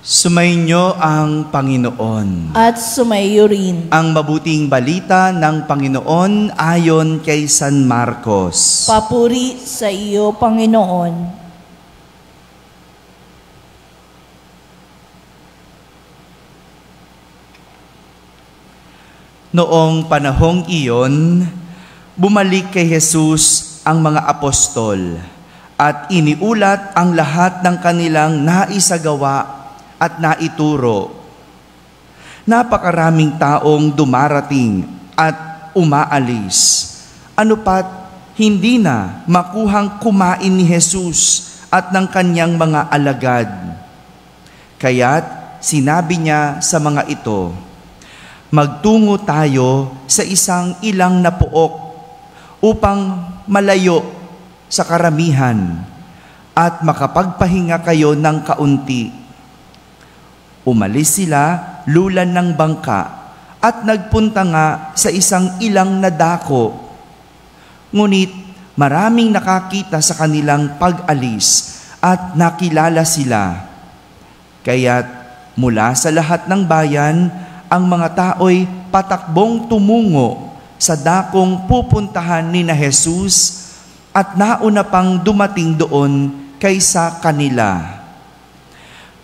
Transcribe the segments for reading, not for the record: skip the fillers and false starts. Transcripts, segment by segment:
Sumainyo ang Panginoon. At sumaiyo rin. Ang mabuting balita ng Panginoon ayon kay San Marcos. Papuri sa iyo, Panginoon. Noong panahong iyon, bumalik kay Jesus ang mga apostol at iniulat ang lahat ng kanilang naisagawa at naituro. Napakaraming taong dumarating at umaalis. Ano pat hindi na makuhang kumain ni Jesus at ng kanyang mga alagad. Kaya't sinabi niya sa mga ito, magtungo tayo sa isang ilang na pook upang malayo sa karamihan at makapagpahinga kayo ng kaunti. Umalis sila lulan ng bangka at nagpunta nga sa isang ilang na dako. Ngunit maraming nakakita sa kanilang pag-alis at nakilala sila. Kaya't mula sa lahat ng bayan, ang mga tao'y patakbong tumungo sa dakong pupuntahan ni na Jesus at nauna pang dumating doon kaysa kanila.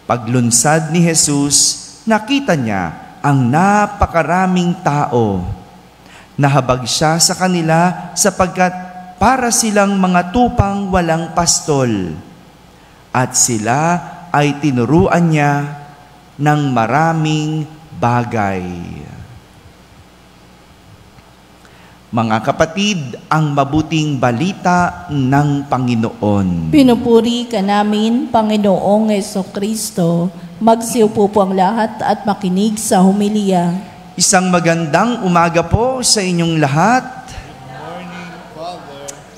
Paglunsad ni Jesus, nakita niya ang napakaraming tao. Nahabag siya sa kanila sapagkat para silang mga tupang walang pastol. At sila ay tinuruan niya ng maraming bagay. Mga kapatid, ang mabuting balita ng Panginoon. Pinupuri ka namin, Panginoong Jesucristo. Magsiupo po ang lahat at makinig sa homilya. Isang magandang umaga po sa inyong lahat.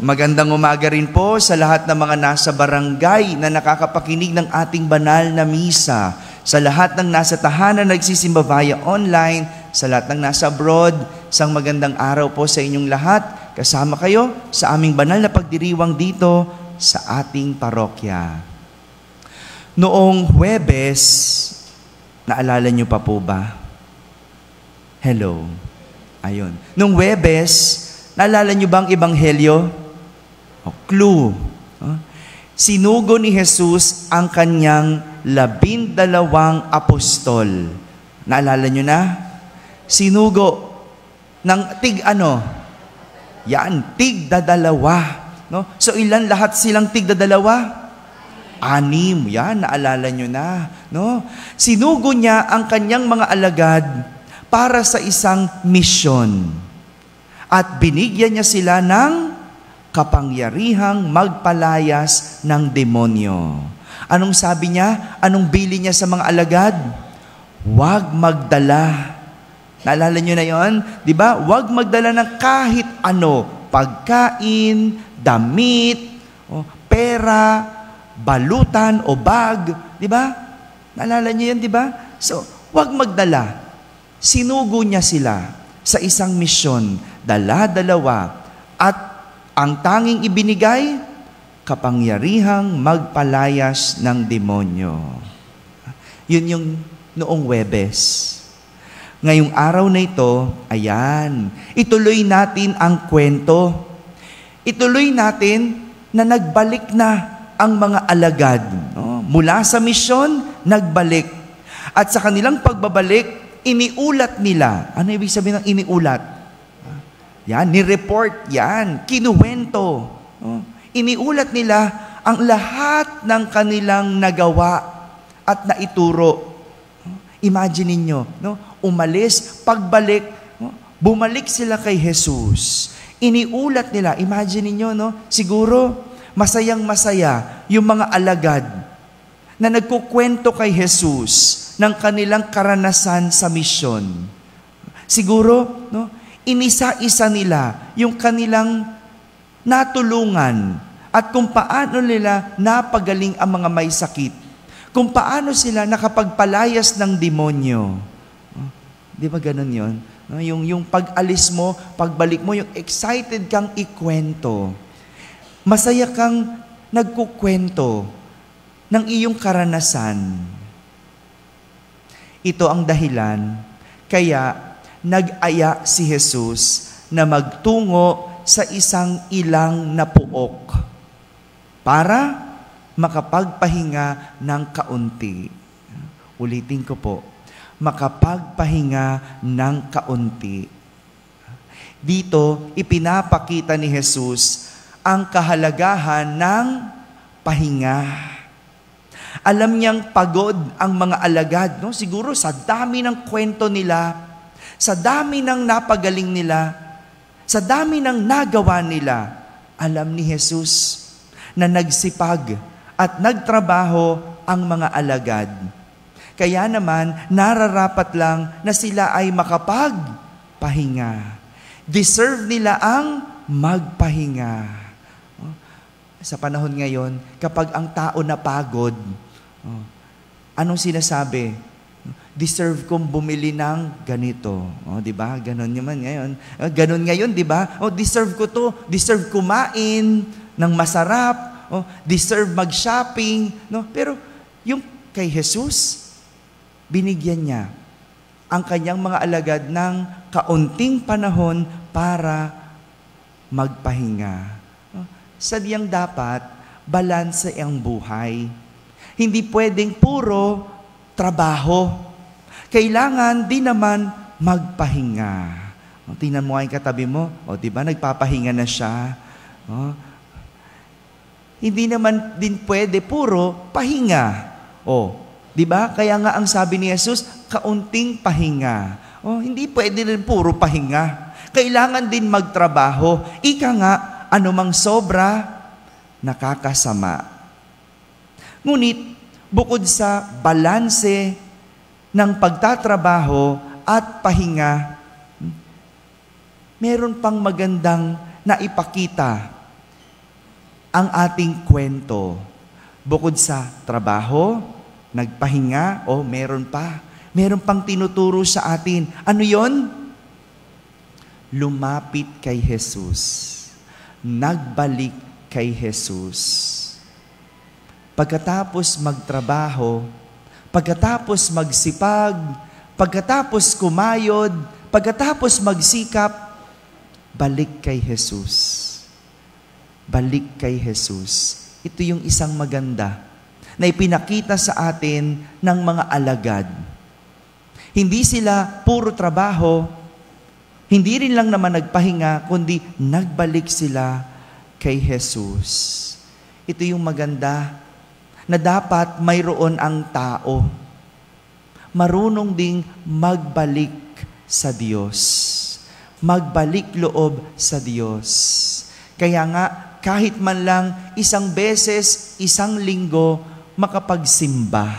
Magandang umaga rin po sa lahat ng mga nasa barangay na nakakapakinig ng ating banal na misa. Sa lahat ng nasa tahanan nagsisimba via online, sa lahat ng nasa abroad, isang magandang araw po sa inyong lahat. Kasama kayo sa aming banal na pagdiriwang dito sa ating parokya. Noong Huwebes, naalala niyo pa po ba? Hello. Ayun. Noong Huwebes, naalala niyo ba ang ebanghelyo? Clue. Sinugo ni Jesus ang kanyang 12 apostol. Naalala niyo na? Sinugo ng tig-ano? Yan, tig-dadalawa. No? So ilan lahat silang tig-dadalawa? 6. Yan, naalala nyo na. No? Sinugo niya ang kanyang mga alagad para sa isang misyon. At binigyan niya sila ng kapangyarihang magpalayas ng demonyo. Anong sabi niya? Anong bili niya sa mga alagad? Huwag magdala. Naalala nyo na yon? Diba? Huwag magdala ng kahit ano. Pagkain, damit, pera, balutan o bag. Diba? Naalala nyo yan, diba? So, huwag magdala. Sinugo niya sila sa isang misyon. Dala-dalawa. At ang tanging ibinigay, kapangyarihang magpalayas ng demonyo. Yun yung noong Huwebes. Ngayong araw na ito, ayan, ituloy natin ang kwento. Ituloy natin na nagbalik na ang mga alagad. No? Mula sa misyon, nagbalik. At sa kanilang pagbabalik, iniulat nila. Ano ibig sabihin ng iniulat? Yan, nireport yan, kinuwento. No? Iniulat nila ang lahat ng kanilang nagawa at naituro. Imagine ninyo, no? Umalis, pagbalik, no? Bumalik sila kay Jesus. Iniulat nila, imagine ninyo, no? Siguro, masayang-masaya yung mga alagad na nagkukwento kay Jesus ng kanilang karanasan sa misyon. Siguro, no? Inisa-isa nila yung kanilang natulungan at kung paano nila napagaling ang mga may sakit. Kung paano sila nakapagpalayas ng demonyo. Di ba ganun yun? No, yung pag-alis mo, pagbalik mo, yung excited kang ikwento. Masaya kang nagkukwento ng iyong karanasan. Ito ang dahilan kaya nag-aya si Jesus na magtungo sa isang ilang na puok para makapagpahinga ng kaunti. Ulitin ko po, makapagpahinga ng kaunti. Dito, ipinapakita ni Jesus ang kahalagahan ng pahinga. Alam niyang pagod ang mga alagad, no? Siguro sa dami ng kwento nila, sa dami ng napagaling nila, sa dami ng nagawa nila, alam ni Jesus na nagsipag at nagtrabaho ang mga alagad. Kaya naman, nararapat lang na sila ay makapagpahinga. Deserve nila ang magpahinga. Sa panahon ngayon, kapag ang tao napagod, anong sinasabi? Deserve kong bumili ng ganito. Di ba? Ganon naman ngayon. Ganon ngayon, di ba? Deserve ko to. Deserve kumain ng masarap. Deserve mag-shopping. No? Pero yung kay Jesus, binigyan niya ang kanyang mga alagad ng kaunting panahon para magpahinga. Sadyang dapat balanse ang buhay. Hindi pwedeng puro trabaho. Kailangan din naman magpahinga. Tingnan mo ang katabi mo. Di ba? Nagpapahinga na siya. Hindi naman din pwede puro pahinga. Di ba? Kaya nga ang sabi ni Jesus, kaunting pahinga. Hindi pwede rin puro pahinga. Kailangan din magtrabaho. Ika nga, anumang sobra, nakakasama. Ngunit, bukod sa balanse ng pagtatrabaho at pahinga, meron pang magandang naipakita ang ating kwento. Bukod sa trabaho, nagpahinga, meron pa. Meron pang tinuturo sa atin. Ano yon? Lumapit kay Jesus. Nagbalik kay Jesus. Pagkatapos magtrabaho, pagkatapos magsipag, pagkatapos kumayod, pagkatapos magsikap, balik kay Jesus. Balik kay Jesus. Ito yung isang maganda na ipinakita sa atin ng mga alagad. Hindi sila puro trabaho, hindi rin lang naman nagpahinga, kundi nagbalik sila kay Jesus. Ito yung maganda na dapat mayroon ang tao. Marunong ding magbalik sa Diyos. Magbalik loob sa Diyos. Kaya nga, kahit man lang isang beses, isang linggo, makapagsimba.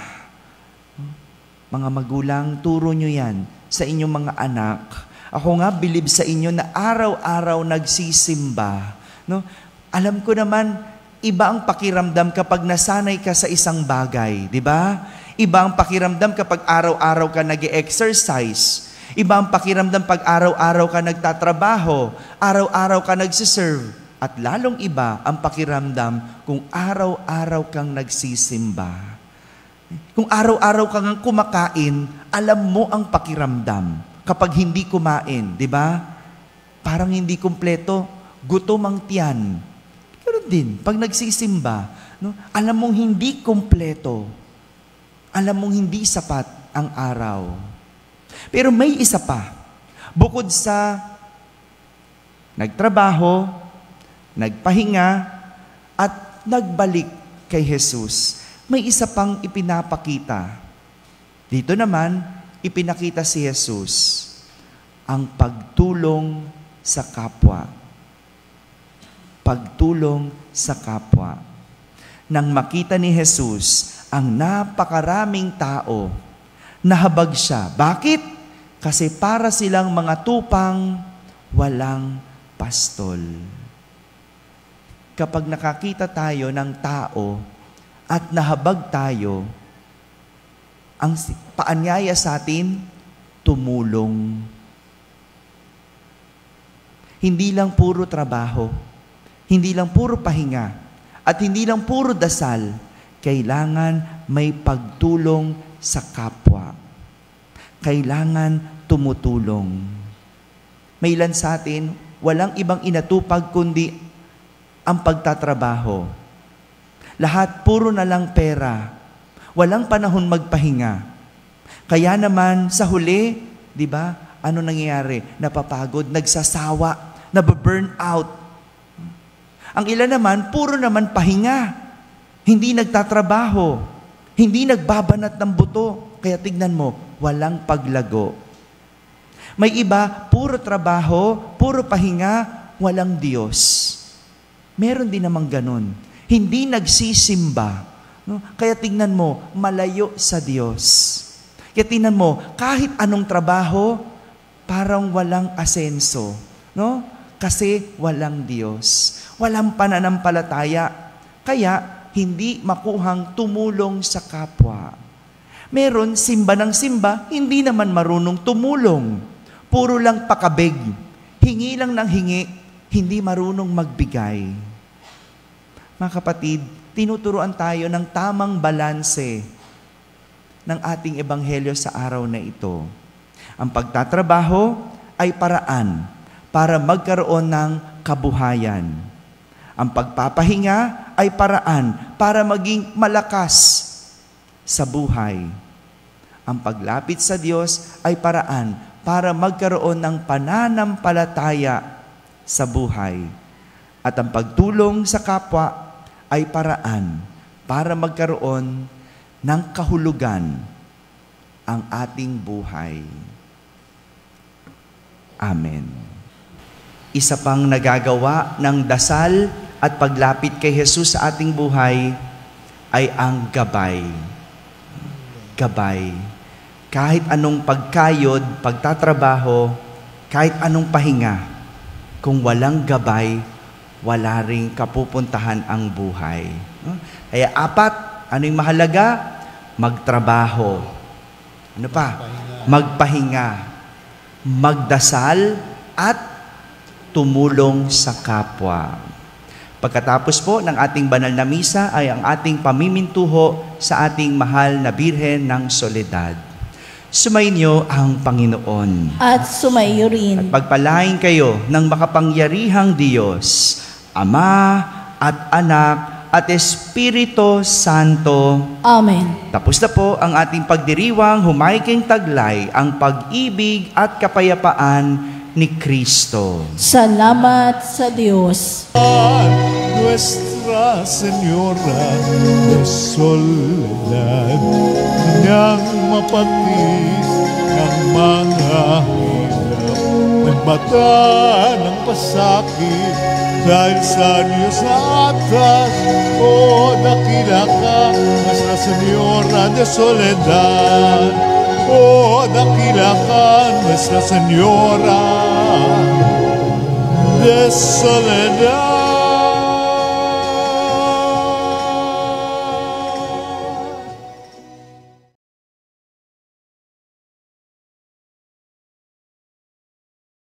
Mga magulang, turo nyo yan sa inyong mga anak. Ako nga, bilib sa inyo na araw-araw nagsisimba. No? Alam ko naman, iba ang pakiramdam kapag nasanay ka sa isang bagay. Di ba? Iba ang pakiramdam kapag araw-araw ka nag-exercise. Iba ang pakiramdam pag araw-araw ka nagtatrabaho. Araw-araw ka nagsiserve. At lalong iba ang pakiramdam kung araw-araw kang nagsisimba. Kung araw-araw kang kumakain, alam mo ang pakiramdam. Kapag hindi kumain, di ba? Parang hindi kumpleto, gutom ang tiyan. Pero din, pag nagsisimba, no, alam mong hindi kumpleto. Alam mong hindi sapat ang araw. Pero may isa pa. Bukod sa nagtrabaho, nagpahinga, at nagbalik kay Jesus, may isa pang ipinapakita. Dito naman, ipinakita si Jesus ang pagtulong sa kapwa. Pagtulong sa kapwa. Nang makita ni Jesus ang napakaraming tao, nahabag siya. Bakit? Kasi para silang mga tupang walang pastol. Kapag nakakita tayo ng tao at nahabag tayo, ang paanyaya sa atin, tumulong. Hindi lang puro trabaho, hindi lang puro pahinga, at hindi lang puro dasal, kailangan may pagtulong sa kapwa. kailangan tumutulong. May ilan sa atin, walang ibang inatupag kundi ang pagtatrabaho. Lahat puro na lang pera. Walang panahon magpahinga. Kaya naman sa huli, di ba, ano nangyayari? Napapagod, nagsasawa, nababurn out. Ang ilan naman, puro naman pahinga. Hindi nagtatrabaho. Hindi nagbabanat ng buto. Kaya tignan mo, walang paglago. May iba, puro trabaho, puro pahinga, walang Diyos. Meron din namang ganun. Hindi nagsisimba. No? Kaya tingnan mo, malayo sa Diyos. Kaya tingnan mo, kahit anong trabaho, parang walang asenso. No? Kasi walang Diyos. Walang pananampalataya. Kaya hindi makuhang tumulong sa kapwa. Meron simba ng simba, hindi naman marunong tumulong. Puro lang pakabig. Hingi lang ng hingi, hindi marunong magbigay. Mga kapatid, tinuturuan tayo ng tamang balanse ng ating ebanghelyo sa araw na ito. Ang pagtatrabaho ay paraan para magkaroon ng kabuhayan. Ang pagpapahinga ay paraan para maging malakas sa buhay. Ang paglapit sa Diyos ay paraan para magkaroon ng pananampalataya sa buhay. At ang pagtulong sa kapwa ay paraan para magkaroon ng kahulugan ang ating buhay. Amen. Isa pang nagagawa ng dasal at paglapit kay Jesus sa ating buhay ay ang gabay. Gabay. Kahit anong pagkayod, pagtatrabaho, kahit anong pahinga, kung walang gabay, wala ring kapupuntahan ang buhay. Kaya apat, ano yung mahalaga? Magtrabaho. Ano pa? Magpahinga. Magdasal at tumulong sa kapwa. Pagkatapos po ng ating banal na misa ay ang ating pamimintuho sa ating mahal na Birhen ng Soledad. Sumainyo ang Panginoon. At sumayo rin. At pagpalain kayo ng makapangyarihang Diyos, Ama at Anak at Espiritu Santo. Amen. Tapos na po ang ating pagdiriwang humaiking taglay ang pag-ibig at kapayapaan ni Kristo. Salamat sa Diyos. Nuestra Señora de Soledad, nang mapatid ng mga hirap, nagbata ng pasakit dahil sa Diyos atas. O dakila ka, Nuestra Señora de Soledad. O dakila ka, Nuestra Señora de Soledad.